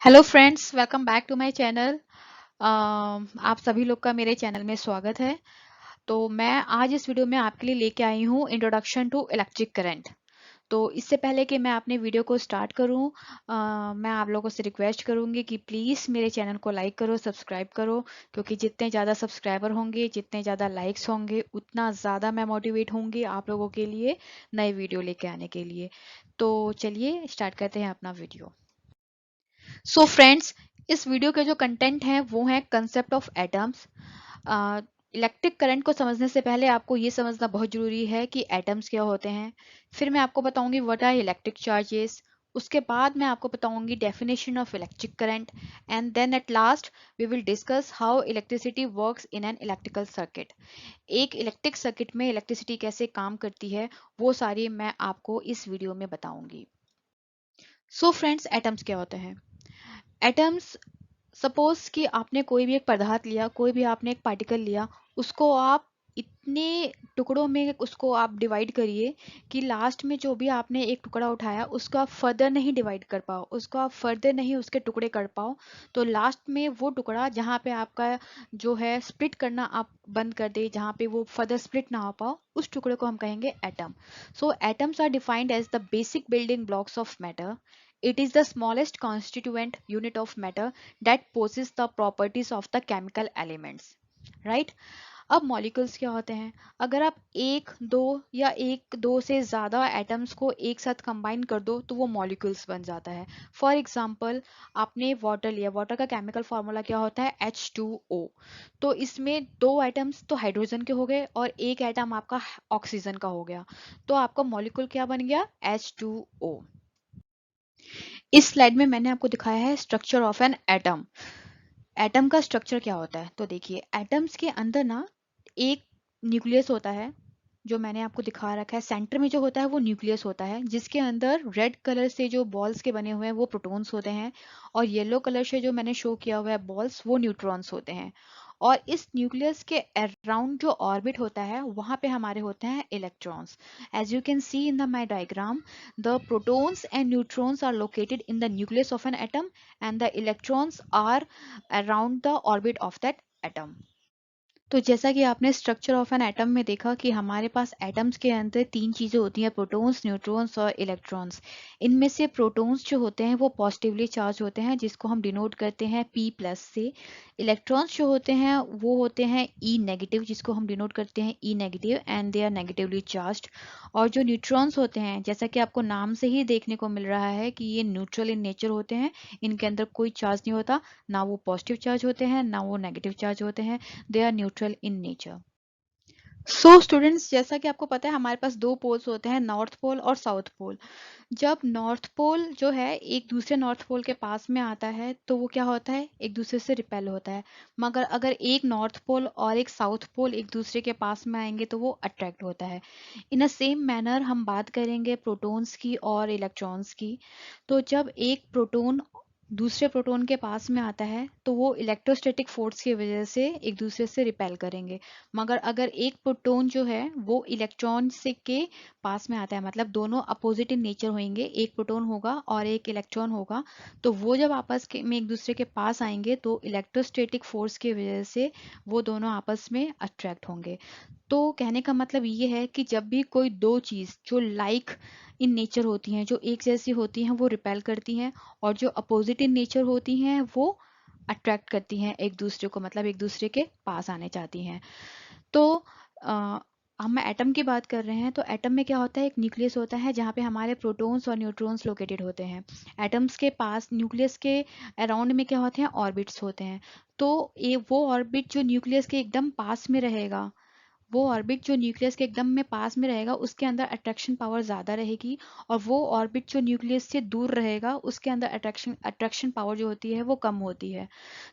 Hello friends, welcome back to my channel. आप सभी लोग का मेरे चैनल में स्वागत है। तो मैं आज इस वीडियो में आपके लिए लेके आई हूँ इंट्रोडक्शन टू इलेक्ट्रिक करंट। तो इससे पहले कि मैं अपने वीडियो को स्टार्ट करूं, मैं आप लोगों से रिक्वेस्ट करूंगी कि प्लीज़ मेरे चैनल को लाइक करो, सब्सक्राइब करो, क्योंकि जितने ज़्यादा सब्सक्राइबर होंगे, जितने ज़्यादा लाइक्स होंगे, उतना ज़्यादा मैं मोटिवेट होंगी आप लोगों के लिए नए वीडियो लेके आने के लिए। तो चलिए स्टार्ट करते हैं अपना वीडियो। सो फ्रेंड्स, इस वीडियो के जो कंटेंट हैं वो है concept of atoms. Electric current को समझने से पहले आपको ये समझना बहुत जरूरी है कि एटम्स क्या होते हैं। फिर मैं आपको बताऊंगी व्हाट आर इलेक्ट्रिक चार्जेस। उसके बाद मैं आपको बताऊंगी definition of electric current. And then at last we will discuss how electricity works in an electrical circuit. एक इलेक्ट्रिक सर्किट में इलेक्ट्रिसिटी कैसे काम करती है, वो सारी मैं आपको इस वीडियो में बताऊंगी। सो फ्रेंड्स, एटम्स क्या होते हैं? एटम्स, सपोज कि आपने कोई भी एक पदार्थ लिया, कोई भी आपने एक पार्टिकल लिया, उसको आप इतने टुकड़ों में उसको आप डिवाइड करिए कि लास्ट में जो भी आपने एक टुकड़ा उठाया उसको आप फर्दर नहीं डिवाइड कर पाओ, उसको आप फर्दर नहीं उसके टुकड़े कर पाओ। तो लास्ट में वो टुकड़ा जहाँ पे आपका जो है स्प्लिट करना आप बंद कर दे, जहाँ पे वो फर्दर स्प्लिट ना हो पाओ, उस टुकड़े को हम कहेंगे atom. So atoms are defined as the basic building blocks of matter. It is the smallest constituent unit of matter that possess the properties of the chemical elements. Right? अब molecules क्या होते हैं? अगर आप एक दो या एक दो से ज़्यादा एटम्स को एक साथ कंबाइन कर दो तो वो मॉलिक्यूल्स बन जाता है। फॉर एग्जांपल, आपने वाटर लिया, वाटर का केमिकल फार्मूला क्या होता है? H2O। तो इसमें दो एटम्स तो हाइड्रोजन के हो गए और एक एटम आपका ऑक्सीजन का हो गया। तो आपका मॉलिक्यूल क्या बन गया? H2O। इस स्लाइड में मैंने आपको दिखाया है structure of an atom. Atom का स्ट्रक्चर क्या होता है? तो देखिए, एटम्स के अंदर ना एक न्यूक्लियस होता है, जो मैंने आपको दिखा रखा है। सेंटर में जो होता है वो न्यूक्लियस होता है, जिसके अंदर रेड कलर से जो बॉल्स के बने हुए हैं वो प्रोटॉन्स होते हैं, और येलो कलर से जो मैंने शो किया हुआ है बॉल्स, वो न्यूट्रॉन्स होते हैं। और इस न्यूक्लियस के अराउंड जो ऑर्बिट होता है वहां पे हमारे होते हैं electrons. As you can see in the my diagram, the protons and neutrons are located in the nucleus of an atom, and the electrons are around the orbit of that atom. तो जैसा कि आपने structure of an atom में देखा कि हमारे पास atoms के अंदर तीन चीज़ें होती हैं, प्रोटॉन्स, न्यूट्रॉन्स और इलेक्ट्रॉन्स। इनमें से प्रोटॉन्स जो होते हैं वो पॉजिटिवली चार्ज होते हैं, जिसको हम डिनोट करते हैं P+ से। इलेक्ट्रॉन्स जो होते हैं वो होते हैं E नेगेटिव, जिसको हम डिनोट करते हैं E negative, and they are negatively charged. और जो न्यूट्रॉन्स होते हैं, जैसा कि आपको नाम से ही देखने को मिल रहा है कि ये न्यूट्रल इन नेचर होते हैं, इनके अंदर कोई चार्ज नहीं होता, ना वो पॉजिटिव चार्ज होते हैं ना वो नेगेटिव चार्ज होते हैं। They are neutral in nature. So students, जैसा कि आपको पता है हमारे पास दो पोल्स होते हैं, नॉर्थ पोल और साउथ पोल। जब नॉर्थ पोल जो है एक दूसरे नॉर्थ पोल के पास में आता है तो वो क्या होता है? एक दूसरे से रिपेल होता है। मगर अगर एक नॉर्थ पोल और एक साउथ पोल एक दूसरे के पास में आएंगे तो वो अट्रैक्ट होता है। इन अ सेम मैनर हम बात करेंगे प्रोटॉन्स की और इलेक्ट्रॉन्स की। तो जब एक प्रोटॉन दूसरे प्रोटॉन के पास में आता है तो वो इलेक्ट्रोस्टैटिक फोर्स की वजह से एक दूसरे से रिपेल करेंगे। मगर अगर एक प्रोटॉन जो है वो इलेक्ट्रॉन से के पास में आता है, मतलब दोनों अपोजिट इन नेचर होंगे, एक प्रोटॉन होगा और एक इलेक्ट्रॉन होगा, तो वो जब में एक दूसरे के पास आएंगे तो इलेक्ट्रोस्टैटिक फोर्स की वजह से वो दोनों आपस में अट्रैक्ट होंगे। तो कहने का मतलब ये है कि जब भी कोई दो चीज जो लाइक इन नेचर होती हैं, जो एक जैसी होती हैं, वो रिपेल करती हैं, और जो अपोजिट इन नेचर होती हैं वो अट्रैक्ट करती हैं एक दूसरे को, मतलब एक दूसरे के पास आने चाहती हैं। तो अ, हम एटम की बात कर रहे हैं, तो एटम में क्या होता है? एक न्यूक्लियस होता है जहाँ पे हमारे प्रोटॉन्स और न्यूट्रॉन्स लोकेटेड होते हैं। एटम्स के पास न्यूक्लियस के अराउंड में क्या होते हैं? ऑर्बिट्स होते हैं। तो ये वो ऑर्बिट जो न्यूक्लियस के एकदम पास में रहेगा, वो ऑर्बिट जो न्यूक्लियस के एकदम में पास में रहेगा उसके अंदर अट्रैक्शन पावर ज़्यादा रहेगी, और वो ऑर्बिट जो न्यूक्लियस से दूर रहेगा उसके अंदर अट्रैक्शन पावर जो होती है वो कम होती है।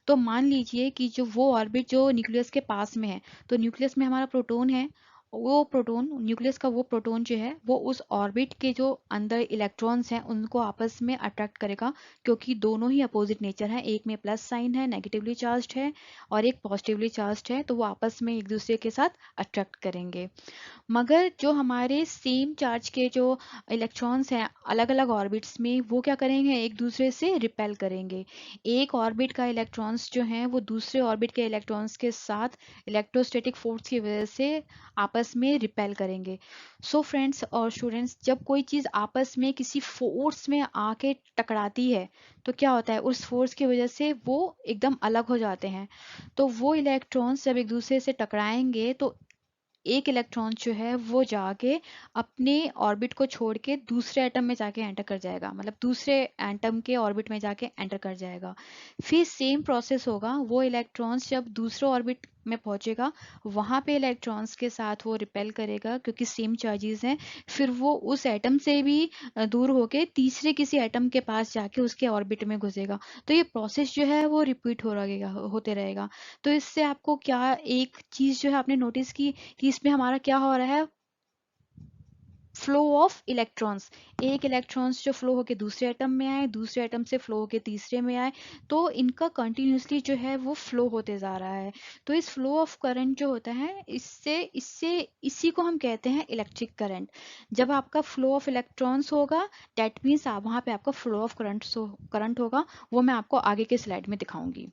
तो मान लीजिए कि जो वो ऑर्बिट जो न्यूक्लियस के पास में है, तो न्यूक्लियस में हमारा प्रोटॉन है वो प्रोटॉन, न्यूक्लियस का वो प्रोटॉन जो है वो उस ऑर्बिट के जो अंदर इलेक्ट्रॉन्स हैं उनको आपस में अट्रैक्ट करेगा, क्योंकि दोनों ही अपोजिट नेचर है, एक में प्लस साइन है, नेगेटिवली चार्ज्ड है, और एक पॉजिटिवली चार्ज्ड है, तो वो आपस में एक दूसरे के साथ अट्रैक्ट करेंगे। मगर जो हमारे सेम चार्ज के जो इलेक्ट्रॉन्स हैं अलग अलग ऑर्बिट्स में, वो क्या करेंगे, एक दूसरे से रिपेल करेंगे। एक ऑर्बिट का इलेक्ट्रॉन्स जो हैं वो दूसरे ऑर्बिट के इलेक्ट्रॉन्स के साथ इलेक्ट्रोस्टैटिक फोर्स की वजह से आपस में रिपेल करेंगे। सो फ्रेंड्स और स्टूडेंट्स, जब कोई चीज़ आपस में किसी फोर्स में आके टकराती है तो क्या होता है, उस फोर्स की वजह से वो एकदम अलग हो जाते हैं। तो वो इलेक्ट्रॉन्स जब एक दूसरे से टकराएंगे तो एक इलेक्ट्रॉन जो है वो जाके अपने ऑर्बिट को छोड़ के दूसरे एटम में जाके एंटर कर जाएगा, मतलब दूसरे एटम के ऑर्बिट में जाके एंटर कर जाएगा। फिर सेम प्रोसेस होगा, वो इलेक्ट्रॉन्स जब दूसरे ऑर्बिट में पहुंचेगा वहां पे इलेक्ट्रॉन्स के साथ वो रिपेल करेगा क्योंकि सेम चार्जेस हैं। फिर वो उस एटम से भी दूर होके तीसरे किसी एटम के पास जाके उसके ऑर्बिट में घुसेगा। तो ये प्रोसेस जो है वो रिपीट हो रहेगा, होते रहेगा। तो इससे आपको क्या एक चीज जो है आपने नोटिस की कि इसमें हमारा क्या हो रहा है, फ्लो ऑफ इलेक्ट्रॉन्स। एक इलेक्ट्रॉन्स जो फ्लो होके दूसरे एटम में आए, दूसरे एटम से फ्लो होके तीसरे में आए, तो इनका कंटिन्यूसली जो है वो फ्लो होते जा रहा है। तो इस फ्लो ऑफ करंट जो होता है, इससे इससे इसी को हम कहते हैं इलेक्ट्रिक करंट। जब आपका फ्लो ऑफ इलेक्ट्रॉन्स होगा, दैट मीन्स वहां पे आपका फ्लो ऑफ करंट होगा। वो मैं आपको आगे के स्लाइड में दिखाऊंगी।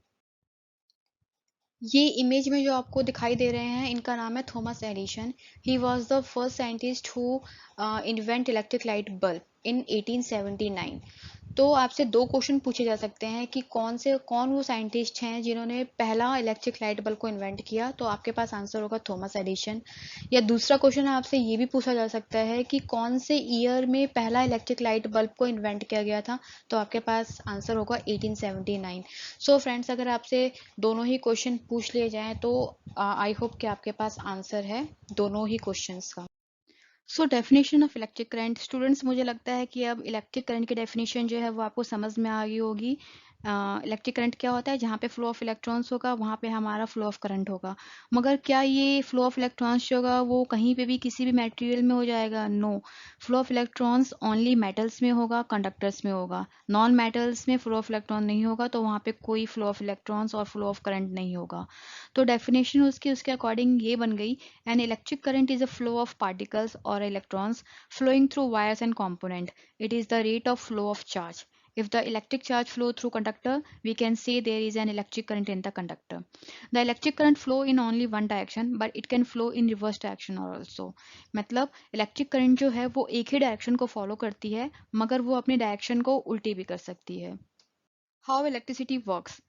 ये इमेज में जो आपको दिखाई दे रहे हैं इनका नाम है Thomas Edison. He was the first scientist who invent electric light bulb इन 1879। तो आपसे दो क्वेश्चन पूछे जा सकते हैं कि कौन वो साइंटिस्ट हैं जिन्होंने पहला इलेक्ट्रिक लाइट बल्ब को इन्वेंट किया, तो आपके पास आंसर होगा थॉमस एडिशन। या दूसरा क्वेश्चन आपसे ये भी पूछा जा सकता है कि कौन से ईयर में पहला इलेक्ट्रिक लाइट बल्ब को इन्वेंट किया गया था, तो आपके पास आंसर होगा 1879। सो फ्रेंड्स, अगर आपसे दोनों ही क्वेश्चन पूछ लिए जाएं तो आई होप कि आपके पास आंसर है दोनों ही क्वेश्चंस का। So definition of electric current students, मुझे लगता है कि अब इलेक्ट्रिक करंट की डेफिनेशन जो है वो आपको समझ में आ गई होगी। इलेक्ट्रिक करंट क्या होता है, जहाँ पे फ्लो ऑफ इलेक्ट्रॉन्स होगा वहाँ पे हमारा फ्लो ऑफ करंट होगा। मगर क्या ये फ्लो ऑफ इलेक्ट्रॉन्स जो होगा वो कहीं पे भी किसी भी मटेरियल में हो जाएगा? No. Flow of electrons only metals में होगा, कंडक्टर्स में होगा। नॉन मेटल्स में फ्लो ऑफ इलेक्ट्रॉन नहीं होगा, तो वहाँ पे कोई फ्लो ऑफ इलेक्ट्रॉन्स और फ्लो ऑफ करंट नहीं होगा। तो डेफिनेशन उसके अकॉर्डिंग ये बन गई, an electric current is a flow of particles or electrons flowing through wires and component. It is the rate of flow of charge. If the electric charge flow through conductor, we can say there is an electric current in the conductor. The electric current flow in only one direction, but it can flow in reverse direction also. मतलब electric current जो है वो एक ही direction को follow करती है, मगर वो अपने डायरेक्शन को उल्टी भी कर सकती है। हाउ इलेक्ट्रिसिटी वर्क्स,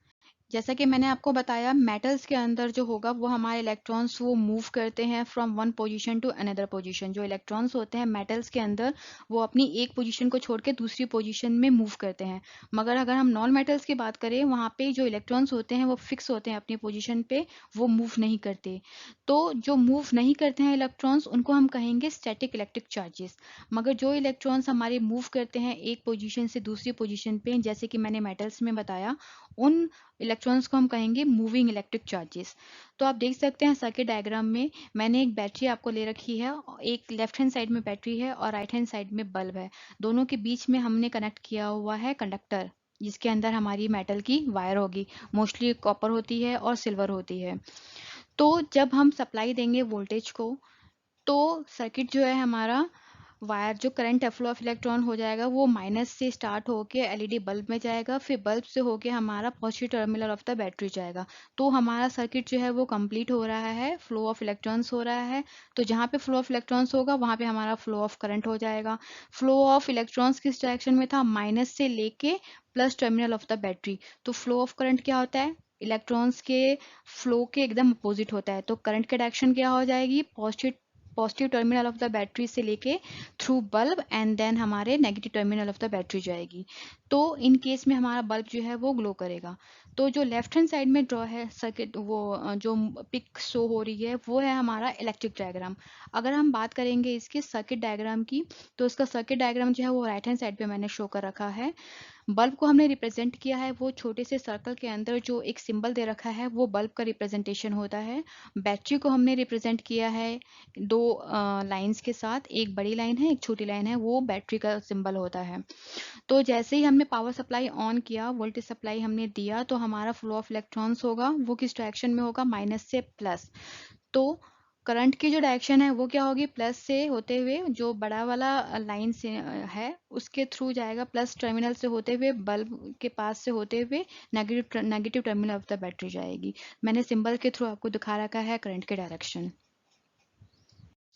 जैसा कि मैंने आपको बताया, मेटल्स के अंदर जो होगा वो हमारे इलेक्ट्रॉन्स वो मूव करते हैं from one position to another position. जो इलेक्ट्रॉन्स होते हैं मेटल्स के अंदर, वो अपनी एक पोजीशन को छोड़ के दूसरी पोजीशन में मूव करते हैं। मगर अगर हम नॉन मेटल्स की बात करें, वहाँ पे जो इलेक्ट्रॉन्स होते हैं वो फिक्स होते हैं अपनी पोजीशन पे, वो मूव नहीं करते। तो जो मूव नहीं करते हैं इलेक्ट्रॉन्स, उनको हम कहेंगे स्टैटिक इलेक्ट्रिक चार्जेस। मगर जो इलेक्ट्रॉन्स हमारे मूव करते हैं एक पोजीशन से दूसरी पोजीशन पे, जैसे कि मैंने मेटल्स में बताया, उन इलेक्ट्रॉन्स को हम कहेंगे मूविंग इलेक्ट्रिक चार्जेस। तो आप देख सकते हैं सर्किट डायग्राम में मैंने एक बैटरी आपको ले रखी है, एक लेफ्ट हैंड साइड में बैटरी है और राइट हैंड साइड में बल्ब है। दोनों के बीच में हमने कनेक्ट किया हुआ है कंडक्टर, जिसके अंदर हमारी मेटल की वायर होगी, मोस्टली कॉपर होती है और सिल्वर होती है। तो जब हम सप्लाई देंगे वोल्टेज को, तो सर्किट जो है हमारा, वायर जो करंट फ्लो ऑफ इलेक्ट्रॉन हो जाएगा वो माइनस से स्टार्ट होके एलईडी बल्ब में जाएगा, फिर बल्ब से होके हमारा positive terminal of the battery जाएगा। तो हमारा सर्किट जो है वो कंप्लीट हो रहा है, फ्लो ऑफ इलेक्ट्रॉन्स हो रहा है। तो जहाँ पे फ्लो ऑफ इलेक्ट्रॉन्स होगा वहाँ पे हमारा फ्लो ऑफ करंट हो जाएगा। फ्लो ऑफ इलेक्ट्रॉन्स किस डायरेक्शन में था, माइनस से लेके plus terminal of the battery. तो फ्लो ऑफ करंट क्या होता है, इलेक्ट्रॉन्स के फ्लो के एकदम अपोजिट होता है। तो करंट की डायरेक्शन क्या हो जाएगी, positive terminal of the battery से लेके थ्रू बल्ब एंड देन हमारे negative terminal of the battery जाएगी। तो इन केस में हमारा बल्ब जो है वो ग्लो करेगा। तो जो लेफ्ट हैंड साइड में ड्रॉ है सर्किट, वो जो पिक शो हो रही है वो है हमारा इलेक्ट्रिक डायग्राम। अगर हम बात करेंगे इसके सर्किट डायग्राम की, तो इसका सर्किट डायग्राम जो है वो राइट हैंड साइड पे मैंने शो कर रखा है। बल्ब को हमने रिप्रेजेंट किया है वो छोटे से सर्कल के अंदर जो एक सिंबल दे रखा है वो बल्ब का रिप्रेजेंटेशन होता है। बैटरी को हमने रिप्रेजेंट किया है दो लाइंस के साथ, एक बड़ी लाइन है एक छोटी लाइन है, वो बैटरी का सिंबल होता है। तो जैसे ही हमने पावर सप्लाई ऑन किया, वोल्टेज सप्लाई हमने दिया, तो हमारा फ्लो ऑफ इलेक्ट्रॉन्स होगा वो किस डायरेक्शन में होगा, माइनस से प्लस। तो करंट की जो डायरेक्शन है वो क्या होगी, प्लस से होते हुए जो बड़ा वाला लाइन से है उसके थ्रू जाएगा, प्लस टर्मिनल से होते हुए बल्ब के पास से होते हुए negative terminal of the battery जाएगी। मैंने सिंबल के थ्रू आपको दिखा रखा है करंट के डायरेक्शन।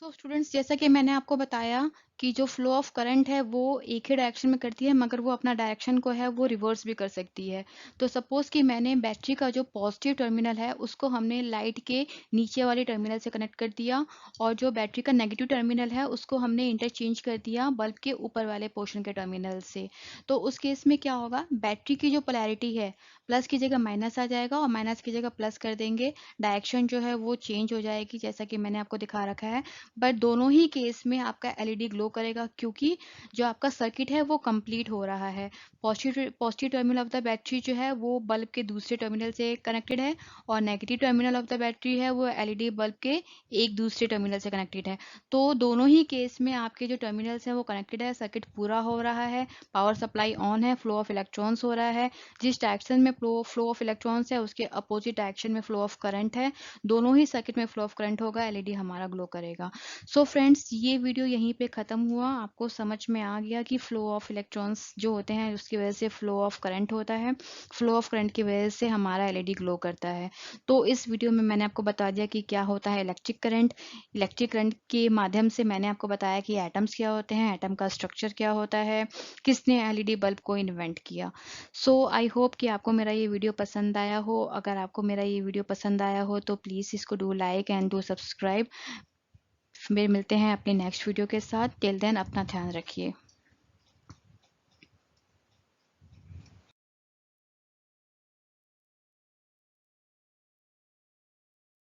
सो स्टूडेंट्स, जैसा कि मैंने आपको बताया कि जो फ्लो ऑफ करंट है वो एक ही डायरेक्शन में करती है, मगर वो अपना डायरेक्शन को है वो रिवर्स भी कर सकती है। तो सपोज कि मैंने बैटरी का जो पॉजिटिव टर्मिनल है उसको हमने लाइट के नीचे वाले टर्मिनल से कनेक्ट कर दिया, और जो बैटरी का नेगेटिव टर्मिनल है उसको हमने इंटरचेंज कर दिया बल्ब के ऊपर वाले पोर्शन के टर्मिनल से। तो उस केस में क्या होगा, बैटरी की जो पोलैरिटी है प्लस की जगह माइनस आ जाएगा और माइनस की जगह प्लस कर देंगे, डायरेक्शन जो है वो चेंज हो जाएगी जैसा कि मैंने आपको दिखा रखा है। बट दोनों ही केस में आपका एलईडी ग्लो करेगा, क्योंकि जो आपका सर्किट है वो कंप्लीट हो रहा है। Positive terminal of the battery जो है वो बल्ब के दूसरे टर्मिनल से कनेक्टेड है, और negative terminal of the battery है वो एलईडी बल्ब के एक दूसरे टर्मिनल से कनेक्टेड है। तो दोनों ही केस में आपके जो टर्मिनल्स हैं वो कनेक्टेड है, सर्किट पूरा हो रहा है, पावर सप्लाई ऑन है, फ्लो ऑफ इलेक्ट्रॉन्स हो रहा है। जिस डायरेक्शन में फ्लो ऑफ इलेक्ट्रॉन्स है उसके अपोजिट डायरेक्शन में फ्लो ऑफ करंट है। दोनों ही सर्किट में फ्लो ऑफ करंट होगा, एलईडी हमारा ग्लो करेगा। सो फ्रेंड्स, ये वीडियो यहीं पे ख़त्म हुआ। आपको समझ में आ गया कि फ्लो ऑफ इलेक्ट्रॉन्स जो होते हैं उसकी वजह से फ्लो ऑफ करंट होता है, फ्लो ऑफ करंट की वजह से हमारा एलईडी ग्लो करता है। तो इस वीडियो में मैंने आपको बता दिया कि क्या होता है इलेक्ट्रिक करंट। इलेक्ट्रिक करंट के माध्यम से मैंने आपको बताया कि एटम्स क्या होते हैं, एटम का स्ट्रक्चर क्या होता है, किसने एलईडी बल्ब को इन्वेंट किया। सो आई होप कि आपको मेरा ये वीडियो पसंद आया हो। अगर आपको मेरा ये वीडियो पसंद आया हो तो प्लीज़ इसको do like and do subscribe. फिर मिलते हैं अपने नेक्स्ट वीडियो के साथ। टिल देन अपना ध्यान रखिए।